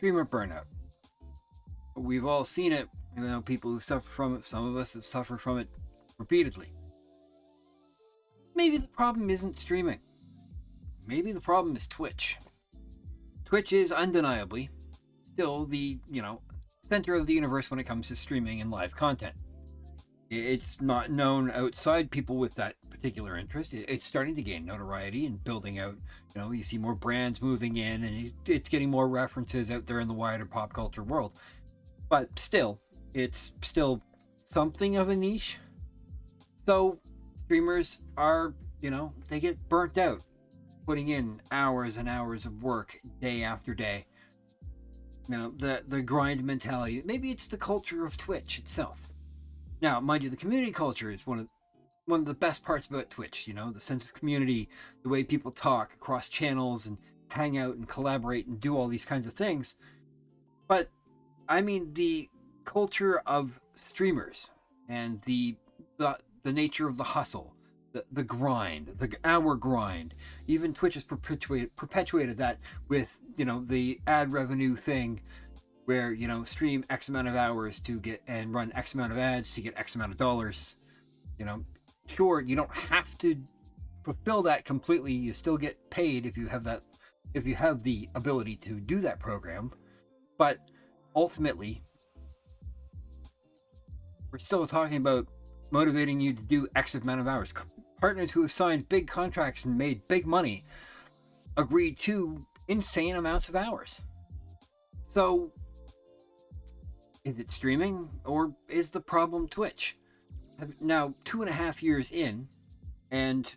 Streamer burnout. We've all seen it. People who suffer from it. Some of us have suffered from it repeatedly. Maybe the problem isn't streaming. Maybe the problem is Twitch. Twitch is undeniably still the, center of the universe when it comes to streaming and live content. It's not known outside people with that particular interest. It's starting to gain notoriety and building out. You see more brands moving in, and it's getting more references out there in the wider pop culture world. But still, it's still something of a niche. So streamers are, they get burnt out putting in hours and hours of work day after day. The grind mentality. Maybe it's the culture of Twitch itself. Now, mind you, the community culture is one of the best parts about Twitch. The sense of community, the way people talk across channels and hang out and collaborate and do all these kinds of things. But I mean, the culture of streamers and the nature of the hustle, the grind, the hour grind. Even Twitch has perpetuated that with, the ad revenue thing where, stream X amount of hours to get and run X amount of ads to get X amount of dollars. Sure, you don't have to fulfill that completely. You still get paid if you have the ability to do that program. But ultimately, we're still talking about motivating you to do X amount of hours. Partners who have signed big contracts and made big money agreed to insane amounts of hours. So, is it streaming or is the problem Twitch? Now, 2.5 years in, and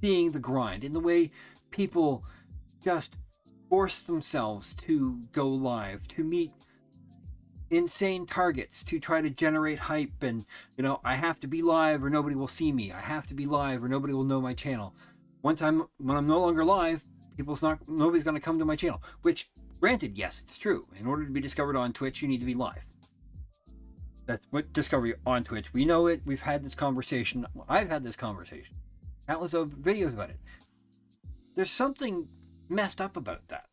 seeing the grind in the way people just force themselves to go live, to meet insane targets, to try to generate hype, and I have to be live or nobody will see me. I have to be live or nobody will know my channel. When I'm no longer live, nobody's going to come to my channel. Which, granted, yes, it's true. In order to be discovered on Twitch, you need to be live. That's what discovery on Twitch. We know it. We've had this conversation. I've had this conversation. Countless of videos about it. There's something messed up about that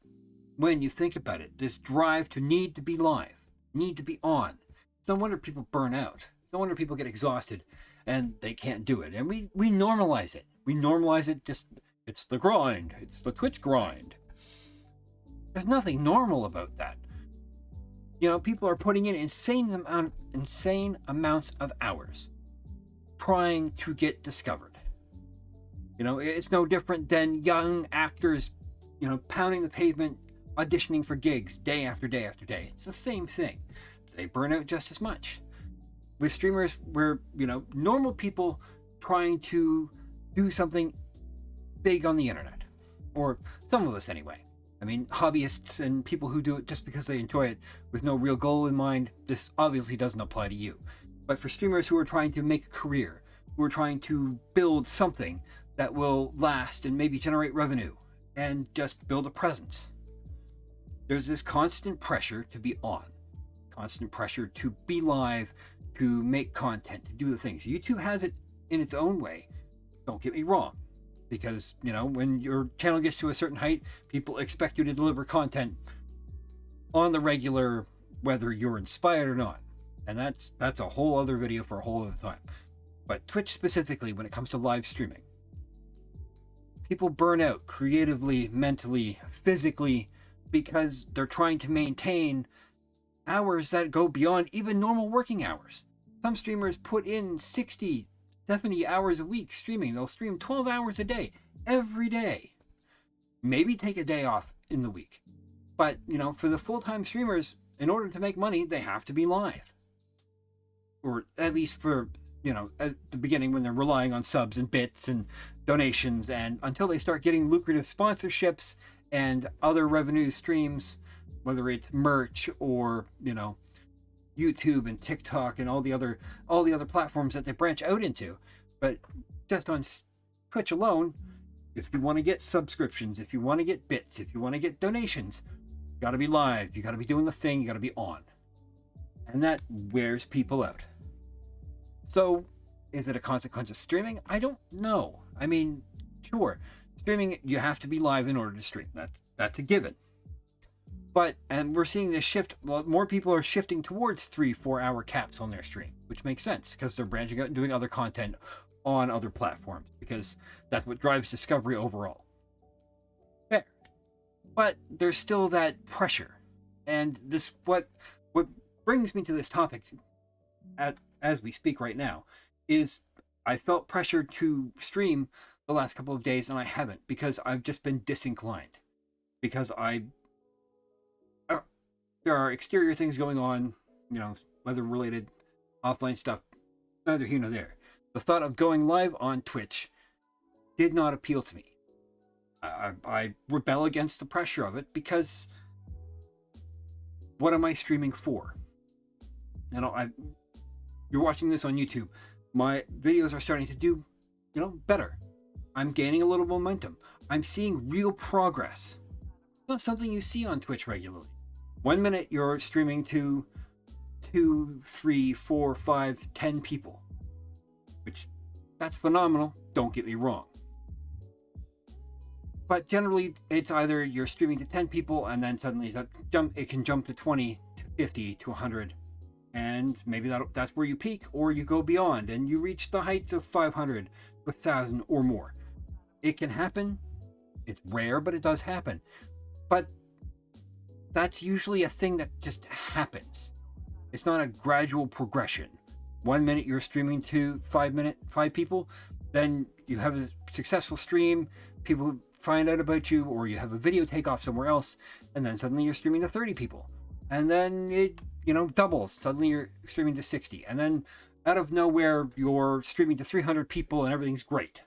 when you think about it. This drive to need to be live, need to be on. No wonder people burn out. No wonder people get exhausted and they can't do it. And we normalize it. We normalize it. Just, it's the grind. It's the Twitch grind. There's nothing normal about that. People are putting in insane amounts of hours trying to get discovered. It's no different than young actors, pounding the pavement, auditioning for gigs day after day after day. It's the same thing. They burn out just as much. With streamers, we're, normal people trying to do something big on the internet. Or some of us anyway. I mean, hobbyists and people who do it just because they enjoy it with no real goal in mind, this obviously doesn't apply to you. But for streamers who are trying to make a career, who are trying to build something that will last and maybe generate revenue and just build a presence, there's this constant pressure to be on, constant pressure to be live, to make content, to do the things. YouTube has it in its own way. Don't get me wrong. Because, when your channel gets to a certain height, people expect you to deliver content on the regular, whether you're inspired or not. And that's a whole other video for a whole other time. But Twitch specifically, when it comes to live streaming, people burn out creatively, mentally, physically, because they're trying to maintain hours that go beyond even normal working hours. Some streamers put in 60, 70 hours a week streaming. They'll stream 12 hours a day, every day. Maybe take a day off in the week. But, for the full-time streamers, in order to make money, they have to be live. Or at least for, at the beginning when they're relying on subs and bits and donations, and until they start getting lucrative sponsorships and other revenue streams, whether it's merch or, YouTube and TikTok and all the other platforms that they branch out into. But just on Twitch alone, if you want to get subscriptions, if you want to get bits, if you want to get donations, you got to be live, you got to be doing the thing, you got to be on. And that wears people out. So, is it a consequence of streaming? I don't know. I mean, sure, streaming, you have to be live in order to stream. That's a given. And we're seeing this shift. Well, more people are shifting towards 3-4 hour caps on their stream, which makes sense because they're branching out and doing other content on other platforms, because that's what drives discovery overall. Fair. But there's still that pressure. And what brings me to this topic as we speak right now is I felt pressure to stream the last couple of days, and I haven't, because I've just been disinclined. Because there are exterior things going on, weather-related, offline stuff, neither here nor there. The thought of going live on Twitch did not appeal to me. I rebel against the pressure of it, because what am I streaming for? You're watching this on YouTube. My videos are starting to do, better. I'm gaining a little momentum. I'm seeing real progress. It's not something you see on Twitch regularly. 1 minute you're streaming to 2, 3, 4, 5, 10 people, which that's phenomenal. Don't get me wrong. But generally, it's either you're streaming to 10 people and then suddenly it can jump to 20, to 50, to 100. And maybe that's where you peak, or you go beyond and you reach the heights of 500, 1,000 or more. It can happen. It's rare, but it does happen. But that's usually a thing that just happens. It's not a gradual progression. 1 minute you're streaming to 5 people, then you have a successful stream, people find out about you, or you have a video take off somewhere else, and then suddenly you're streaming to 30 people. And then it, doubles. Suddenly you're streaming to 60. And then out of nowhere, you're streaming to 300 people and everything's great.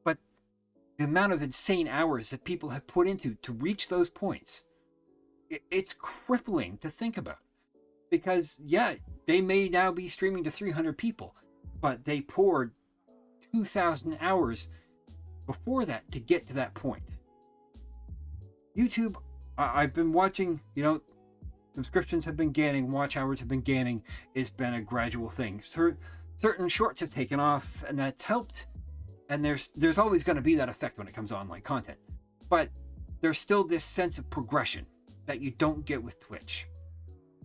But the amount of insane hours that people have put into to reach those points, it's crippling to think about. Because, yeah, they may now be streaming to 300 people, but they poured 2,000 hours before that to get to that point. YouTube, I've been watching, subscriptions have been gaining, watch hours have been gaining. It's been a gradual thing. Certain shorts have taken off, and that's helped. And there's always going to be that effect when it comes to online content. But there's still this sense of progression that you don't get with Twitch.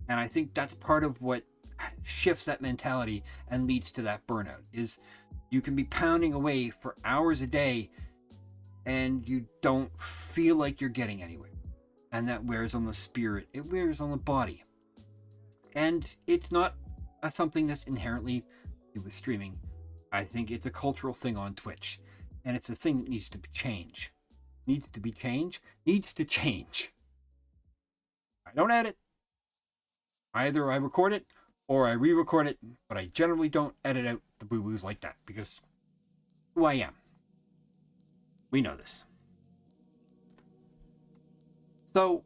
And I think that's part of what shifts that mentality and leads to that burnout, is you can be pounding away for hours a day and you don't feel like you're getting anywhere. And that wears on the spirit. It wears on the body. And it's not something that's inherently with streaming. I think it's a cultural thing on Twitch. And it's a thing that needs to change. Needs to change. I don't edit. Either I record it or I re-record it, but I generally don't edit out the boo-boos like that, because who I am. We know this. So,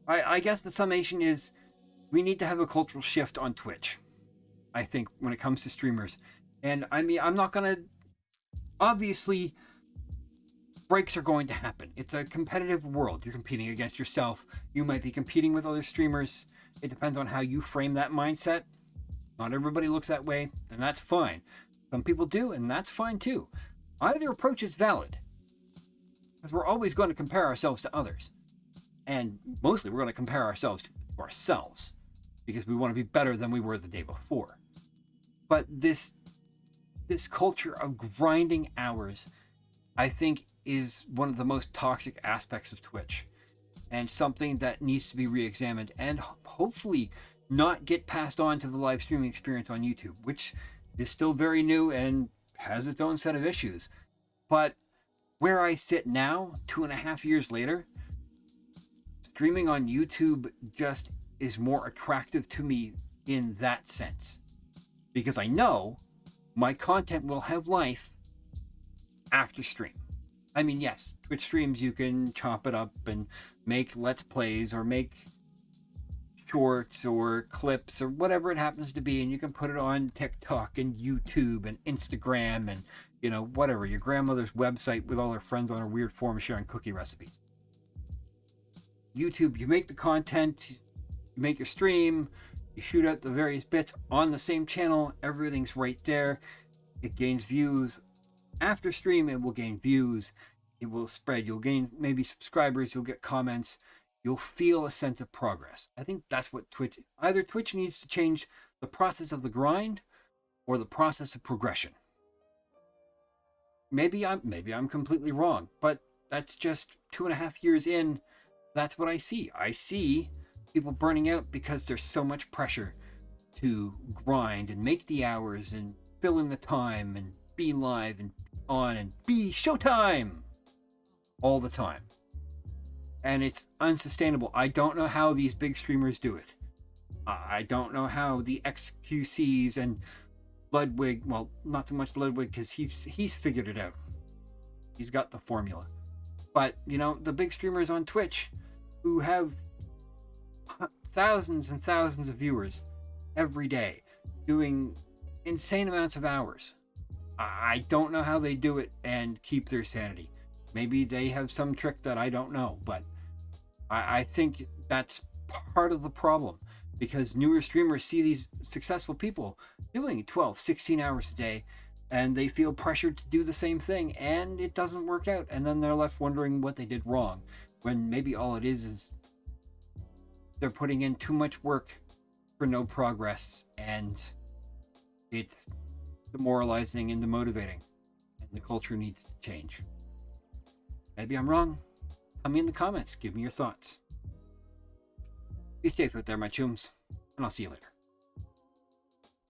I guess the summation is we need to have a cultural shift on Twitch, I think, when it comes to streamers. And I mean, I'm not going to... Obviously, breaks are going to happen. It's a competitive world. You're competing against yourself. You might be competing with other streamers. It depends on how you frame that mindset. Not everybody looks that way, and that's fine. Some people do, and that's fine too. Either approach is valid, because we're always going to compare ourselves to others. And mostly we're going to compare ourselves to ourselves, because we want to be better than we were the day before. But this culture of grinding hours, I think, is one of the most toxic aspects of Twitch, and something that needs to be re-examined and hopefully not get passed on to the live streaming experience on YouTube, which is still very new and has its own set of issues. But where I sit now, 2.5 years later, streaming on YouTube just is more attractive to me in that sense, because I know my content will have life after stream. I mean, yes, Twitch streams, you can chop it up and make Let's Plays or make shorts or clips or whatever it happens to be, and you can put it on TikTok and YouTube and Instagram and, whatever, your grandmother's website with all her friends on her weird forum sharing cookie recipes. YouTube, you make the content, you make your stream, you shoot out the various bits on the same channel, everything's right there. It gains views. After stream, it will gain views. It will spread. You'll gain maybe subscribers, you'll get comments, you'll feel a sense of progress. I think that's what Twitch, either Twitch needs to change the process of the grind or the process of progression. Maybe I'm completely wrong, but that's just 2.5 years in. That's what I see. I see people burning out because there's so much pressure to grind and make the hours and fill in the time and be live and on and be showtime all the time. And it's unsustainable. I don't know how these big streamers do it. I don't know how the XQCs and Ludwig, well, not so much Ludwig because he's figured it out. He's got the formula. But, the big streamers on Twitch who have thousands and thousands of viewers every day doing insane amounts of hours. I don't know how they do it and keep their sanity. Maybe they have some trick that I don't know, but I think that's part of the problem, because newer streamers see these successful people doing 12, 16 hours a day, and they feel pressured to do the same thing, and it doesn't work out, and then they're left wondering what they did wrong, when maybe all it is they're putting in too much work for no progress, and it's demoralizing and demotivating, and the culture needs to change. Maybe I'm wrong. Tell me in the comments. Give me your thoughts. Be safe out there, my chums, and I'll see you later.